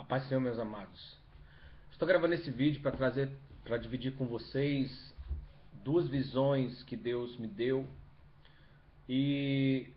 Paz do Senhor, meus amados. Estou gravando esse vídeo para dividir com vocês duas visões que Deus me deu. E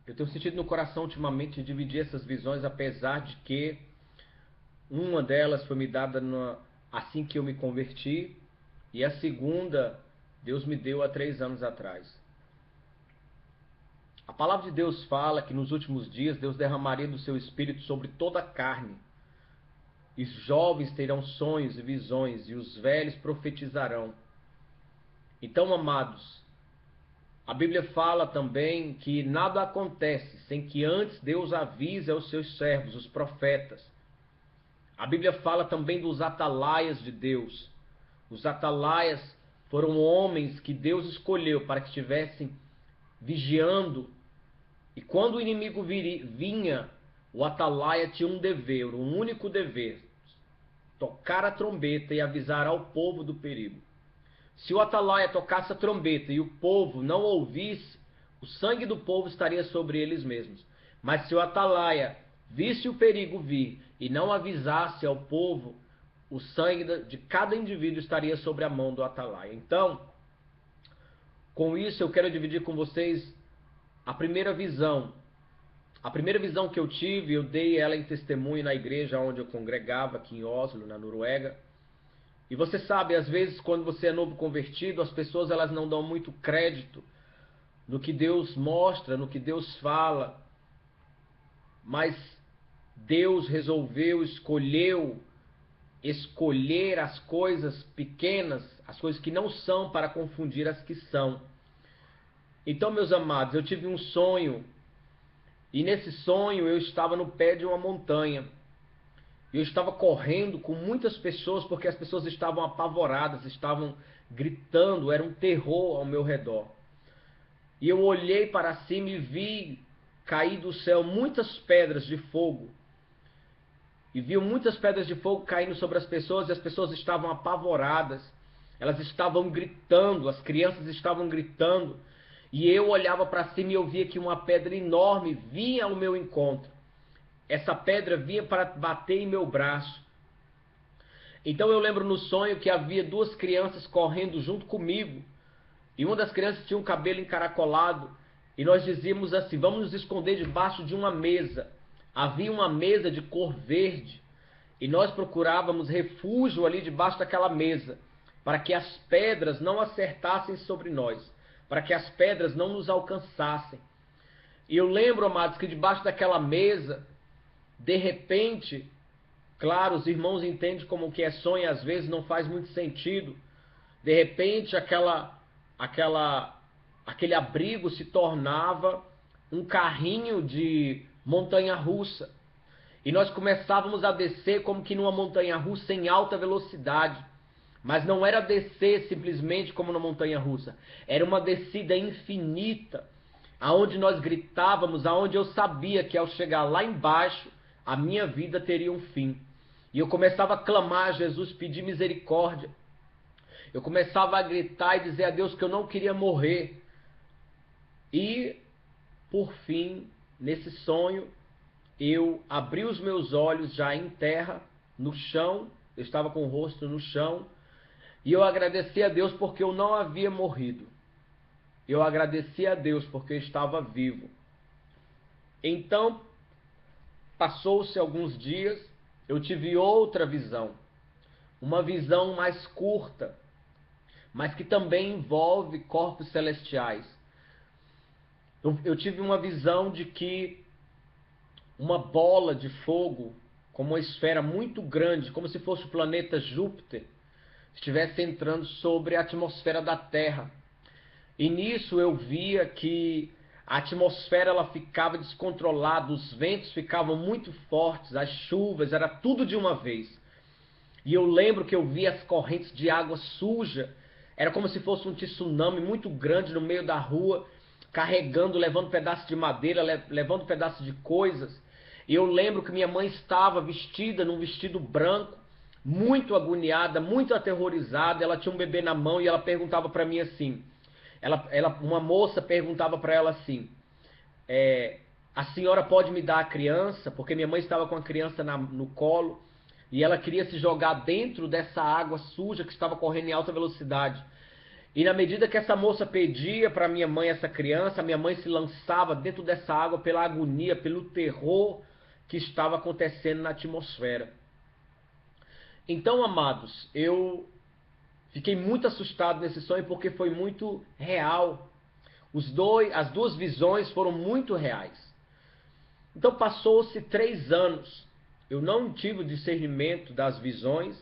eu tenho sentido no coração ultimamente de dividir essas visões, apesar de que uma delas foi me dada assim que eu me converti, e a segunda Deus me deu há 3 anos atrás. A palavra de Deus fala que nos últimos dias Deus derramaria do seu Espírito sobre toda a carne. E os jovens terão sonhos e visões, e os velhos profetizarão. Então, amados, a Bíblia fala também que nada acontece sem que antes Deus avise aos seus servos, os profetas. A Bíblia fala também dos atalaias de Deus. Os atalaias foram homens que Deus escolheu para que estivessem vigiando. E quando o inimigo vinha, o atalaia tinha um dever, um único dever: tocar a trombeta e avisar ao povo do perigo. Se o atalaia tocasse a trombeta e o povo não ouvisse, o sangue do povo estaria sobre eles mesmos. Mas se o atalaia visse o perigo vir e não avisasse ao povo, o sangue de cada indivíduo estaria sobre a mão do atalaia. Então, com isso eu quero dividir com vocês a primeira visão. A primeira visão que eu tive, eu dei ela em testemunho na igreja onde eu congregava, aqui em Oslo, na Noruega. E você sabe, às vezes, quando você é novo convertido, as pessoas elas não dão muito crédito no que Deus mostra, no que Deus fala. Mas Deus resolveu, escolher as coisas pequenas, as coisas que não são, para confundir as que são. Então, meus amados, eu tive um sonho, e nesse sonho eu estava no pé de uma montanha. Eu estava correndo com muitas pessoas, porque as pessoas estavam apavoradas, estavam gritando, era um terror ao meu redor. E eu olhei para cima e vi cair do céu muitas pedras de fogo. E vi muitas pedras de fogo caindo sobre as pessoas, e as pessoas estavam apavoradas. Elas estavam gritando, as crianças estavam gritando. E eu olhava para cima e eu via que uma pedra enorme vinha ao meu encontro. Essa pedra vinha para bater em meu braço. Então eu lembro no sonho que havia 2 crianças correndo junto comigo. E uma das crianças tinha um cabelo encaracolado. E nós dizíamos assim: vamos nos esconder debaixo de uma mesa. Havia uma mesa de cor verde. E nós procurávamos refúgio ali debaixo daquela mesa, para que as pedras não acertassem sobre nós, para que as pedras não nos alcançassem. E eu lembro, amados, que debaixo daquela mesa, de repente, claro, os irmãos entendem como que é sonho, às vezes não faz muito sentido. De repente, aquele abrigo se tornava um carrinho de montanha-russa. E nós começávamos a descer como que numa montanha-russa em alta velocidade. Mas não era descer simplesmente como na montanha-russa. Era uma descida infinita, aonde nós gritávamos, aonde eu sabia que ao chegar lá embaixo, a minha vida teria um fim. E eu começava a clamar a Jesus, pedir misericórdia. Eu começava a gritar e dizer a Deus que eu não queria morrer. E, por fim, nesse sonho, eu abri os meus olhos já em terra, no chão. Eu estava com o rosto no chão. E eu agradeci a Deus porque eu não havia morrido. Eu agradeci a Deus porque eu estava vivo. Então, passou-se alguns dias, eu tive outra visão. Uma visão mais curta, mas que também envolve corpos celestiais. Eu tive uma visão de que uma bola de fogo, como uma esfera muito grande, como se fosse o planeta Júpiter, estivesse entrando sobre a atmosfera da Terra. E nisso eu via que a atmosfera ela ficava descontrolada, os ventos ficavam muito fortes, as chuvas, era tudo de uma vez. E eu lembro que eu via as correntes de água suja, era como se fosse um tsunami muito grande no meio da rua, carregando, levando pedaços de madeira, levando pedaços de coisas. E eu lembro que minha mãe estava vestida num vestido branco, muito agoniada, muito aterrorizada. Ela tinha um bebê na mão e ela perguntava para mim assim, uma moça perguntava para ela assim, a senhora pode me dar a criança? Porque minha mãe estava com a criança no colo e ela queria se jogar dentro dessa água suja que estava correndo em alta velocidade. E na medida que essa moça pedia para minha mãe essa criança, a minha mãe se lançava dentro dessa água pela agonia, pelo terror que estava acontecendo na atmosfera. Então, amados, eu fiquei muito assustado nesse sonho porque foi muito real. As duas visões foram muito reais. Então passou-se 3 anos. Eu não tive o discernimento das visões,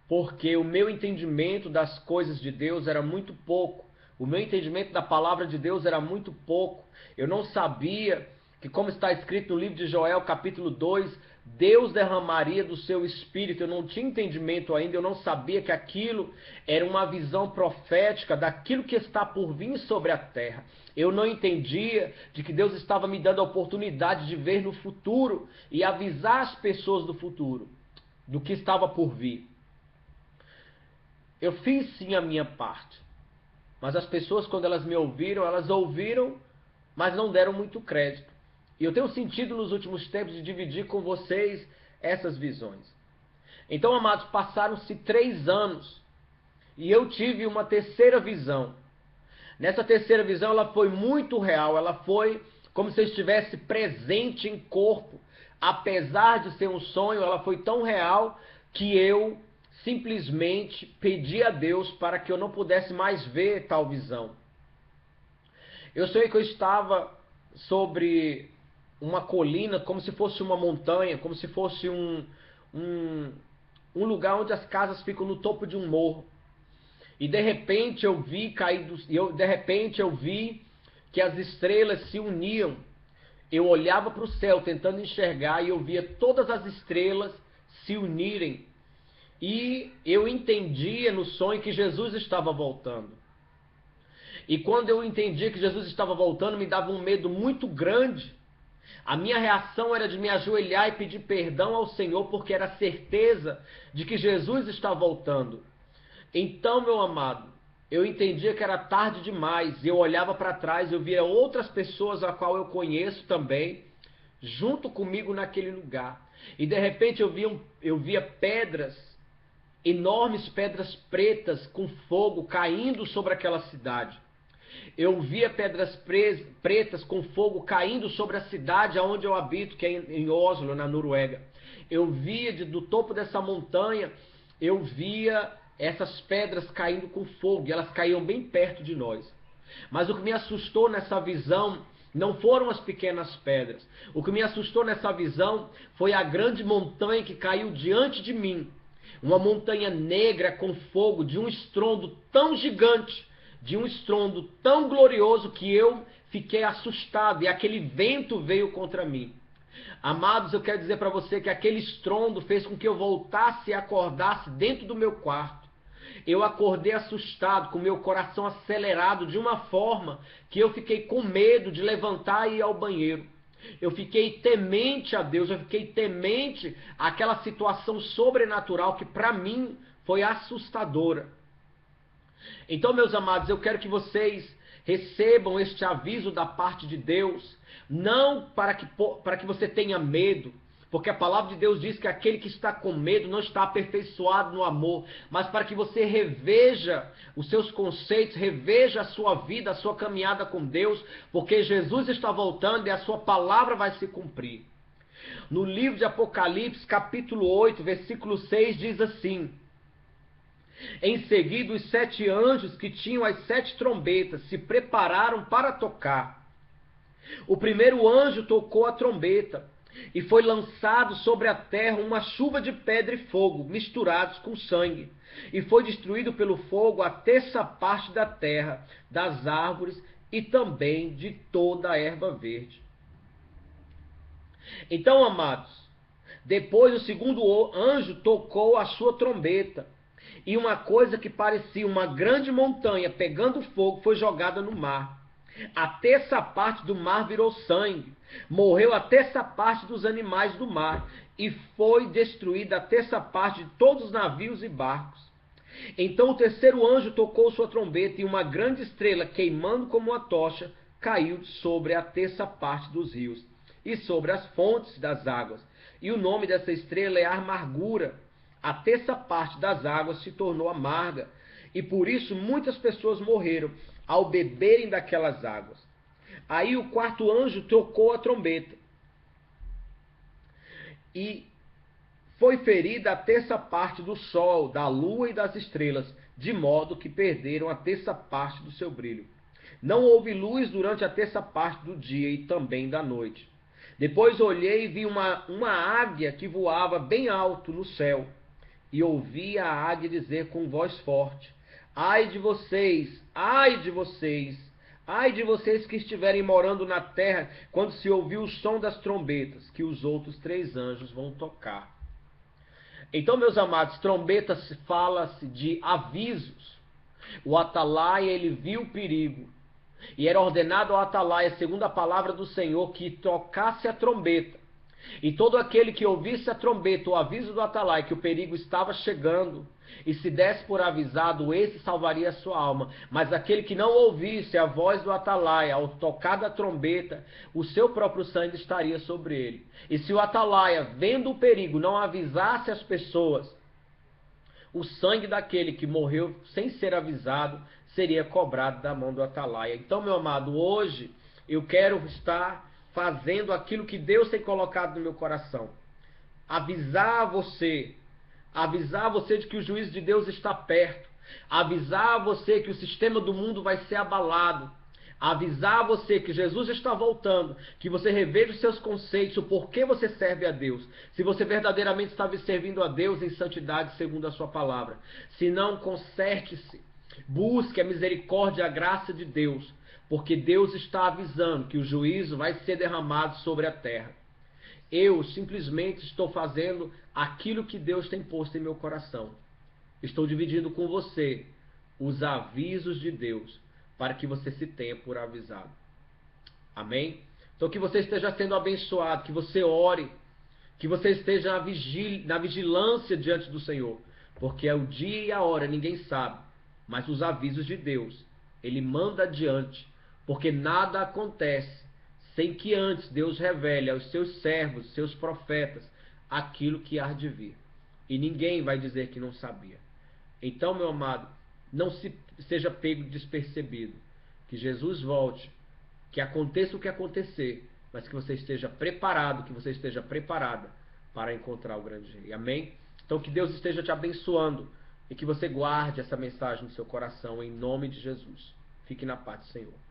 porque o meu entendimento das coisas de Deus era muito pouco. O meu entendimento da palavra de Deus era muito pouco. Eu não sabia que, como está escrito no livro de Joel, capítulo 2, Deus derramaria do seu espírito. Eu não tinha entendimento ainda, eu não sabia que aquilo era uma visão profética daquilo que está por vir sobre a terra. Eu não entendia de que Deus estava me dando a oportunidade de ver no futuro e avisar as pessoas do futuro, do que estava por vir. Eu fiz sim a minha parte, mas as pessoas, quando elas me ouviram, elas ouviram, mas não deram muito crédito. E eu tenho sentido nos últimos tempos de dividir com vocês essas visões. Então, amados, passaram-se 3 anos e eu tive uma terceira visão. Nessa terceira visão, ela foi muito real, ela foi como se eu estivesse presente em corpo. Apesar de ser um sonho, ela foi tão real que eu simplesmente pedi a Deus para que eu não pudesse mais ver tal visão. Eu sonhei que eu estava sobre uma colina, como se fosse uma montanha, como se fosse um lugar onde as casas ficam no topo de um morro. E de repente eu vi que as estrelas se uniam. Eu olhava para o céu tentando enxergar e eu via todas as estrelas se unirem. E eu entendia no sonho que Jesus estava voltando. E quando eu entendia que Jesus estava voltando, me dava um medo muito grande. A minha reação era de me ajoelhar e pedir perdão ao Senhor, porque era a certeza de que Jesus está voltando. Então, meu amado, eu entendia que era tarde demais. Eu olhava para trás, eu via outras pessoas a qual eu conheço também, junto comigo naquele lugar. E de repente eu via pedras, enormes pedras pretas com fogo caindo sobre aquela cidade. Eu via pedras pretas com fogo caindo sobre a cidade onde eu habito, que é em Oslo, na Noruega. Eu via do topo dessa montanha, eu via essas pedras caindo com fogo, e elas caíam bem perto de nós. Mas o que me assustou nessa visão não foram as pequenas pedras. O que me assustou nessa visão foi a grande montanha que caiu diante de mim. Uma montanha negra com fogo, de um estrondo tão gigante, de um estrondo tão glorioso, que eu fiquei assustado e aquele vento veio contra mim. Amados, eu quero dizer para você que aquele estrondo fez com que eu voltasse e acordasse dentro do meu quarto. Eu acordei assustado, com meu coração acelerado de uma forma que eu fiquei com medo de levantar e ir ao banheiro. Eu fiquei temente a Deus, eu fiquei temente àquela situação sobrenatural que para mim foi assustadora. Então, meus amados, eu quero que vocês recebam este aviso da parte de Deus, não para que você tenha medo, porque a palavra de Deus diz que aquele que está com medo não está aperfeiçoado no amor, mas para que você reveja os seus conceitos, reveja a sua vida, a sua caminhada com Deus, porque Jesus está voltando e a sua palavra vai se cumprir. No livro de Apocalipse, capítulo 8, versículo 6, diz assim: em seguida, os 7 anjos que tinham as 7 trombetas se prepararam para tocar. O primeiro anjo tocou a trombeta, e foi lançado sobre a terra uma chuva de pedra e fogo, misturados com sangue. E foi destruído pelo fogo a terça parte da terra, das árvores e também de toda a erva verde. Então, amados, depois o segundo anjo tocou a sua trombeta, e uma coisa que parecia uma grande montanha pegando fogo foi jogada no mar. A terça parte do mar virou sangue. Morreu a terça parte dos animais do mar. E foi destruída a terça parte de todos os navios e barcos. Então o terceiro anjo tocou sua trombeta, e uma grande estrela, queimando como uma tocha, caiu sobre a terça parte dos rios e sobre as fontes das águas. E o nome dessa estrela é Amargura. A terça parte das águas se tornou amarga, e por isso muitas pessoas morreram ao beberem daquelas águas. Aí o quarto anjo tocou a trombeta, e foi ferida a terça parte do sol, da lua e das estrelas, de modo que perderam a terça parte do seu brilho. Não houve luz durante a terça parte do dia e também da noite. Depois olhei e vi uma águia que voava bem alto no céu. E ouvi a águia dizer com voz forte: ai de vocês, ai de vocês, ai de vocês que estiverem morando na terra, quando se ouvir o som das trombetas, que os outros 3 anjos vão tocar. Então, meus amados, trombetas fala-se de avisos. O atalaia, ele viu o perigo, e era ordenado ao atalaia, segundo a palavra do Senhor, que tocasse a trombeta. E todo aquele que ouvisse a trombeta, o aviso do atalaia, que o perigo estava chegando, e se desse por avisado, esse salvaria a sua alma. Mas aquele que não ouvisse a voz do atalaia, ao tocar da trombeta, o seu próprio sangue estaria sobre ele. E se o atalaia, vendo o perigo, não avisasse as pessoas, o sangue daquele que morreu sem ser avisado seria cobrado da mão do atalaia. Então, meu amado, hoje eu quero estar fazendo aquilo que Deus tem colocado no meu coração. Avisar você de que o juízo de Deus está perto. Avisar você que o sistema do mundo vai ser abalado. Avisar você que Jesus está voltando, que você reveja os seus conceitos, o porquê você serve a Deus. Se você verdadeiramente está servindo a Deus em santidade segundo a sua palavra. Se não, conserte-se. Busque a misericórdia e a graça de Deus, porque Deus está avisando que o juízo vai ser derramado sobre a terra. Eu simplesmente estou fazendo aquilo que Deus tem posto em meu coração. Estou dividindo com você os avisos de Deus, para que você se tenha por avisado. Amém? Então que você esteja sendo abençoado, que você ore, que você esteja na vigilância diante do Senhor, porque é o dia e a hora, ninguém sabe, mas os avisos de Deus, Ele manda adiante, porque nada acontece sem que antes Deus revele aos seus servos, seus profetas, aquilo que há de vir. E ninguém vai dizer que não sabia. Então, meu amado, não seja pego despercebido. Que Jesus volte, que aconteça o que acontecer, mas que você esteja preparado, que você esteja preparada para encontrar o grande rei. Amém? Então que Deus esteja te abençoando e que você guarde essa mensagem no seu coração, em nome de Jesus. Fique na paz do Senhor.